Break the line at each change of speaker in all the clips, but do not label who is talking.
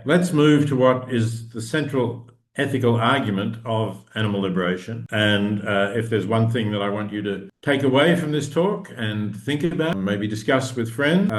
let's move to what is the central ethical argument of animal liberation. And if there's one thing that I want you to take away from this talk and think about, maybe discuss with friends,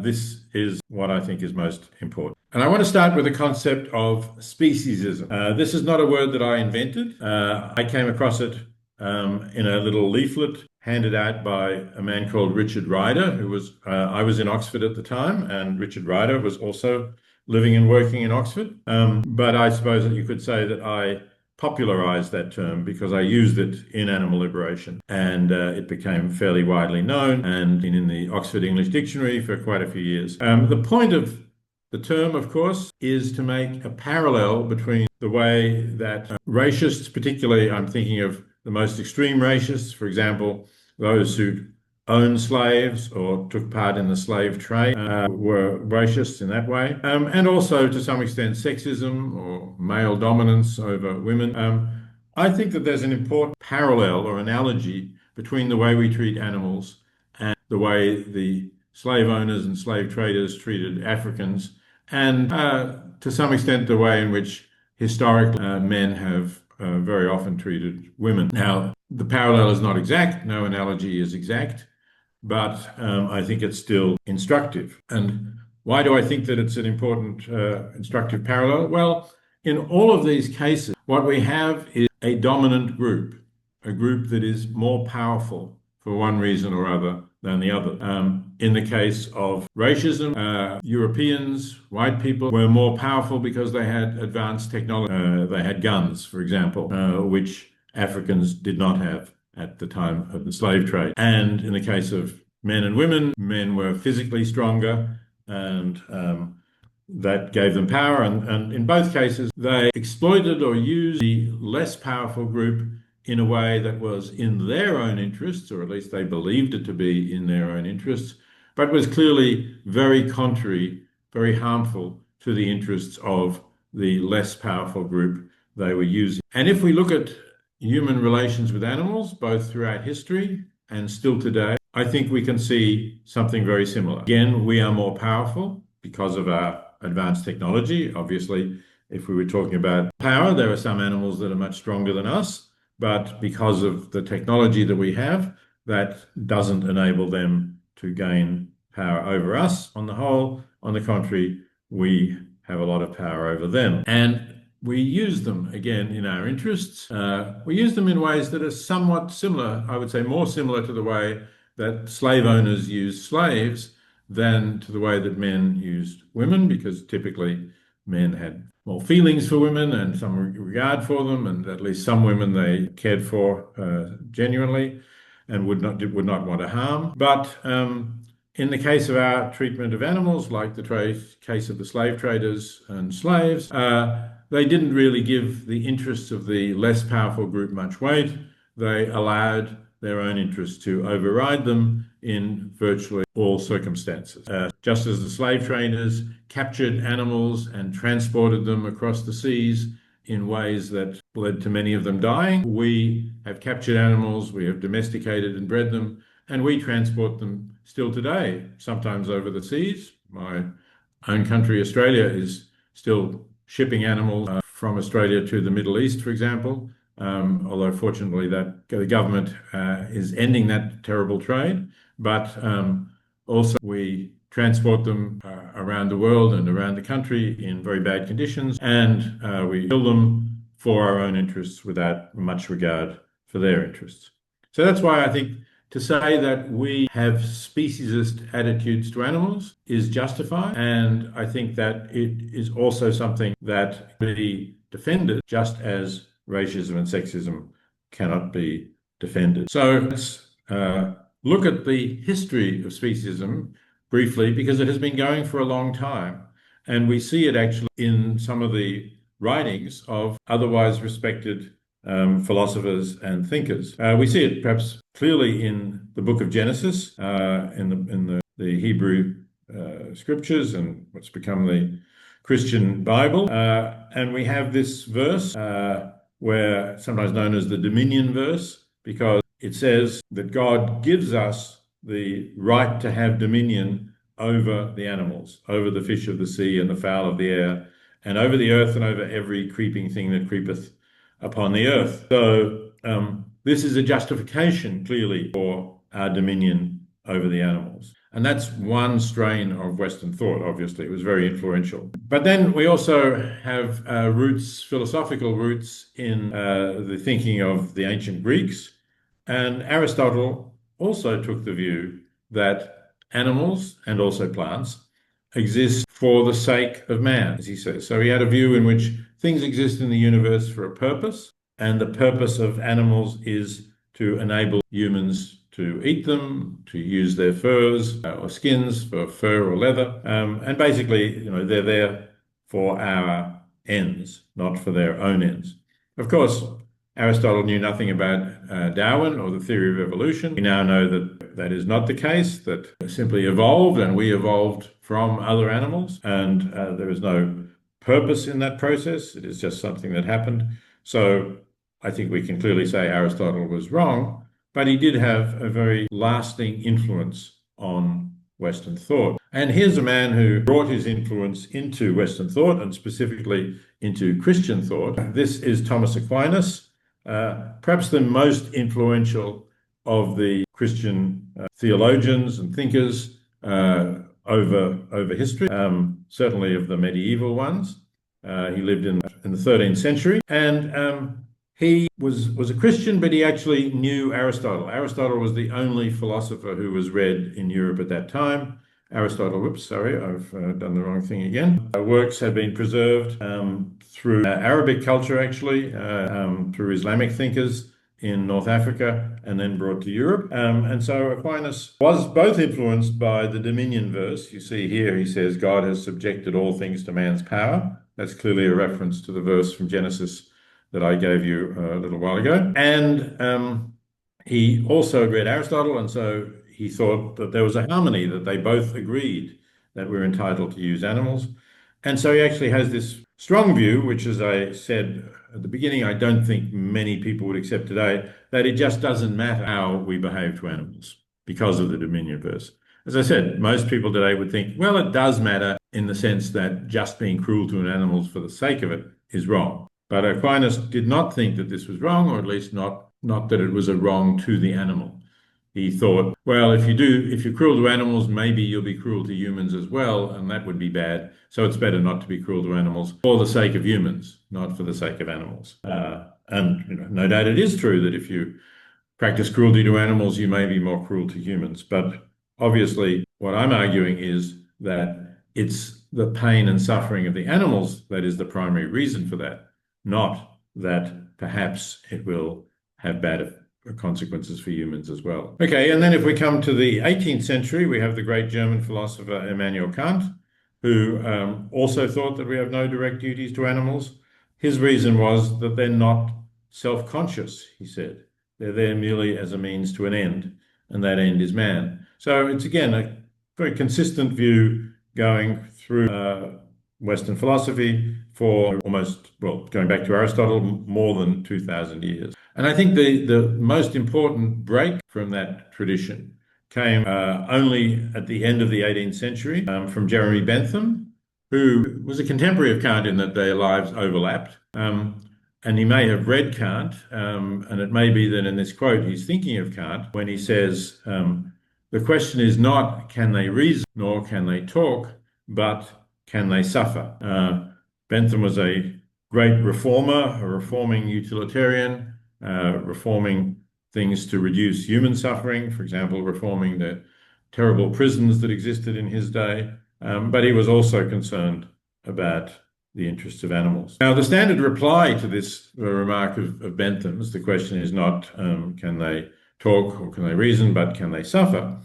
this is what I think is most important. And I want to start with the concept of speciesism. This is not a word that I invented. I came across it in a little leaflet handed out by a man called Richard Ryder, who was, I was in Oxford at the time, and Richard Ryder was also living and working in Oxford. But I suppose that you could say that I popularized that term because I used it in animal liberation, and it became fairly widely known and in the Oxford English Dictionary for quite a few years. The point of the term, of course, is to make a parallel between the way that racists, particularly I'm thinking of the most extreme racists, for example, those who owned slaves or took part in the slave trade, were racists in that way, and also to some extent sexism or male dominance over women. I think that there's an important parallel or analogy between the way we treat animals and the way the slave owners and slave traders treated Africans, and to some extent the way in which historically men have very often treated women. Now, the parallel is not exact, no analogy is exact, but I think it's still instructive. And why do I think that it's an important instructive parallel? Well, in all of these cases, what we have is a dominant group, a group that is more powerful for one reason or other than the other. In the case of racism, Europeans, white people, were more powerful because they had advanced technology. They had guns, for example, which Africans did not have at the time of the slave trade. And in the case of men and women, men were physically stronger, and that gave them power. And in both cases, they exploited or used the less powerful group in a way that was in their own interests, or at least they believed it to be in their own interests, but was clearly very contrary, very harmful to the interests of the less powerful group they were using. And if we look at human relations with animals, both throughout history and still today, I think we can see something very similar. Again, we are more powerful because of our advanced technology. Obviously, if we were talking about power, there are some animals that are much stronger than us, but because of the technology that we have, that doesn't enable them to gain power over us on the whole. On the contrary, we have a lot of power over them. And we use them, again, in our interests. We use them in ways that are somewhat similar, I would say more similar to the way that slave owners used slaves than to the way that men used women, because typically men had more feelings for women and some regard for them, and at least some women they cared for genuinely and would not want to harm. But in the case of our treatment of animals, like the case of the slave traders and slaves, they didn't really give the interests of the less powerful group much weight. They allowed their own interests to override them in virtually all circumstances. Just as the slave traders captured animals and transported them across the seas in ways that led to many of them dying, we have captured animals, we have domesticated and bred them, and we transport them still today, sometimes over the seas. My own country, Australia, is still shipping animals from Australia to the Middle East, for example, although fortunately that the government is ending that terrible trade. But also we transport them around the world and around the country in very bad conditions, and we kill them for our own interests without much regard for their interests. So that's why I think to say that we have speciesist attitudes to animals is justified, and I think that it is also something that can be defended, just as racism and sexism cannot be defended. So let's look at the history of speciesism briefly, because it has been going for a long time, and we see it actually in some of the writings of otherwise respected philosophers and thinkers. We see it perhaps clearly in the book of Genesis, in the Hebrew scriptures and what's become the Christian Bible. And we have this verse where sometimes known as the dominion verse, because it says that God gives us the right to have dominion over the animals, over the fish of the sea and the fowl of the air and over the earth and over every creeping thing that creepeth upon the earth. So this is a justification, clearly, for our dominion over the animals. And that's one strain of Western thought, obviously. It was very influential. But then we also have roots, philosophical roots, in the thinking of the ancient Greeks. And Aristotle also took the view that animals and also plants exist for the sake of man, as he says. So he had a view in which things exist in the universe for a purpose, and the purpose of animals is to enable humans to eat them, to use their furs or skins for fur or leather. And basically, they're there for our ends, not for their own ends. Of course, Aristotle knew nothing about Darwin or the theory of evolution. We now know that that is not the case, that simply evolved and we evolved from other animals, and there is no purpose in that process. It is just something that happened. So I think we can clearly say Aristotle was wrong, but he did have a very lasting influence on Western thought. And here's a man who brought his influence into Western thought, and specifically into Christian thought. This is Thomas Aquinas. Perhaps the most influential of the Christian theologians and thinkers over history, certainly of the medieval ones. He lived in the 13th century, and he was a Christian, but he actually knew Aristotle. Aristotle was the only philosopher who was read in Europe at that time. Aristotle, I've done the wrong thing again. Works have been preserved through Arabic culture, actually, through Islamic thinkers in North Africa, and then brought to Europe. And so Aquinas was both influenced by the dominion verse. You see here, he says, God has subjected all things to man's power. That's clearly a reference to the verse from Genesis that I gave you a little while ago. And he also read Aristotle, and so he thought that there was a harmony, that they both agreed that we're entitled to use animals. And so he actually has this strong view, which, as I said at the beginning, I don't think many people would accept today, that it just doesn't matter how we behave to animals because of the dominion verse. As I said, most people today would think, well, it does matter in the sense that just being cruel to an animal for the sake of it is wrong. But Aquinas did not think that this was wrong, or at least not that it was a wrong to the animal. He thought, well, if you're cruel to animals, maybe you'll be cruel to humans as well, and that would be bad. So it's better not to be cruel to animals for the sake of humans, not for the sake of animals. And no doubt it is true that if you practice cruelty to animals, you may be more cruel to humans. But obviously, what I'm arguing is that it's the pain and suffering of the animals that is the primary reason for that, not that perhaps it will have bad consequences for humans as well. Okay, and then if we come to the 18th century, we have the great German philosopher Immanuel Kant, who also thought that we have no direct duties to animals. His reason was that they're not self-conscious, he said. They're there merely as a means to an end, and that end is man. So it's, again, a very consistent view going through Western philosophy for going back to Aristotle, more than 2,000 years. And I think the most important break from that tradition came only at the end of the 18th century from Jeremy Bentham, who was a contemporary of Kant in that their lives overlapped. And he may have read Kant, and it may be that in this quote he's thinking of Kant when he says, the question is not can they reason nor can they talk, but can they suffer? Bentham was a great reformer, a reforming utilitarian, reforming things to reduce human suffering, for example, reforming the terrible prisons that existed in his day. But he was also concerned about the interests of animals. Now, the standard reply to this remark of Bentham's, the question is not can they talk or can they reason, but can they suffer?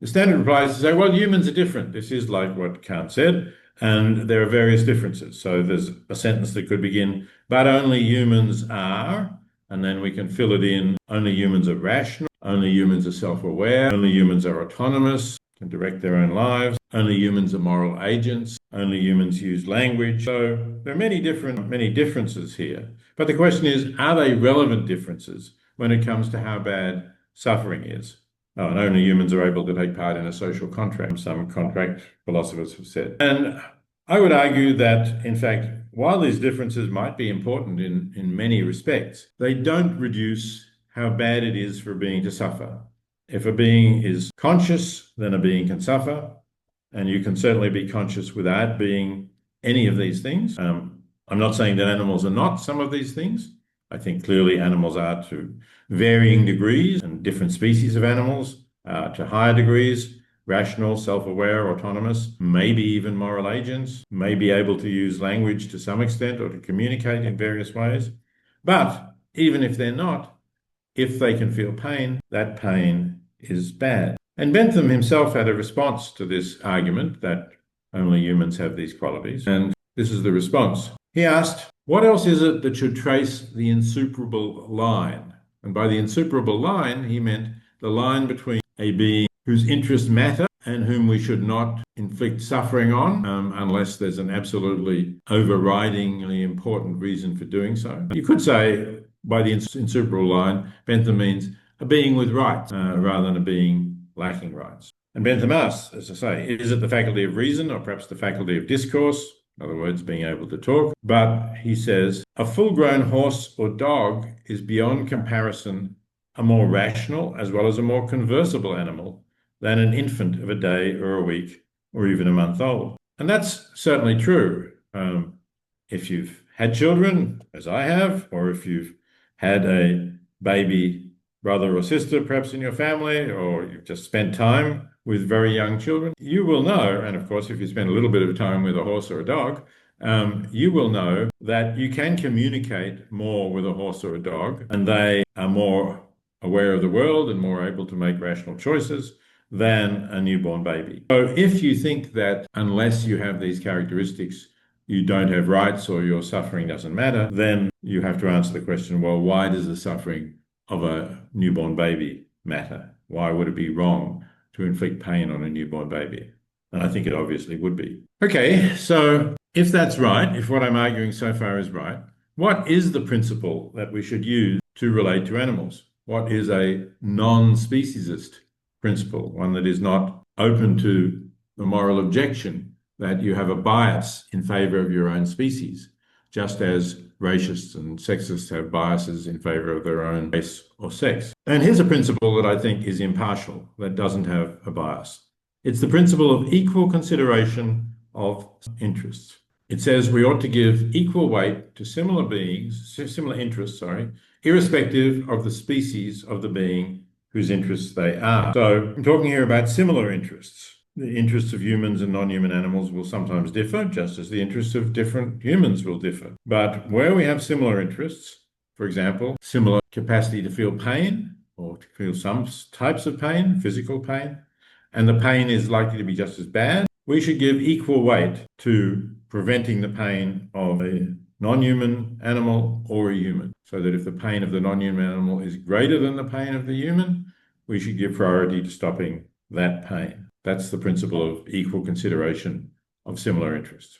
The standard reply is to say, well, humans are different. This is like what Kant said, and there are various differences. So there's a sentence that could begin, but only humans are, and then we can fill it in, only humans are rational, only humans are self-aware, only humans are autonomous, can direct their own lives, only humans are moral agents, only humans use language. So there are many differences here. But the question is, are they relevant differences when it comes to how bad suffering is? Oh, and only humans are able to take part in a social contract, some contract philosophers have said. And I would argue that, in fact, while these differences might be important in many respects, they don't reduce how bad it is for a being to suffer. If a being is conscious, then a being can suffer, and you can certainly be conscious without being any of these things. I'm not saying that animals are not some of these things. I think clearly animals are to varying degrees, and different species of animals to higher degrees, rational, self-aware, autonomous, maybe even moral agents, may be able to use language to some extent or to communicate in various ways. But even if they're not, if they can feel pain, that pain is bad. And Bentham himself had a response to this argument that only humans have these qualities. And this is the response. He asked, what else is it that should trace the insuperable line? And by the insuperable line, he meant the line between a being whose interests matter and whom we should not inflict suffering on unless there's an absolutely overridingly important reason for doing so. You could say by the insuperable line, Bentham means a being with rights rather than a being lacking rights. And Bentham asks, as I say, is it the faculty of reason or perhaps the faculty of discourse? In other words, being able to talk. But he says, a full-grown horse or dog is beyond comparison a more rational as well as a more conversable animal than an infant of a day or a week or even a month old. And that's certainly true. If you've had children, as I have, or if you've had a baby brother or sister perhaps in your family, or you've just spent time with very young children, you will know, and of course if you spend a little bit of time with a horse or a dog, you will know that you can communicate more with a horse or a dog, and they are more aware of the world and more able to make rational choices than a newborn baby. So if you think that unless you have these characteristics, you don't have rights or your suffering doesn't matter, then you have to answer the question, well, why does the suffering of a newborn baby matter? Why would it be wrong to inflict pain on a newborn baby? And I think it obviously would be. Okay, so if that's right, if what I'm arguing so far is right, what is the principle that we should use to relate to animals? What is a non-speciesist principle, one that is not open to the moral objection that you have a bias in favor of your own species, just as racists and sexists have biases in favor of their own race or sex. And here's a principle that I think is impartial, that doesn't have a bias. It's the principle of equal consideration of interests. It says we ought to give equal weight to similar beings, similar interests, irrespective of the species of the being whose interests they are. So I'm talking here about similar interests. The interests of humans and non-human animals will sometimes differ, just as the interests of different humans will differ. But where we have similar interests, for example, similar capacity to feel pain or to feel some types of pain, physical pain, and the pain is likely to be just as bad, we should give equal weight to preventing the pain of a non-human animal or a human, so that if the pain of the non-human animal is greater than the pain of the human, we should give priority to stopping that pain. That's the principle of equal consideration of similar interests.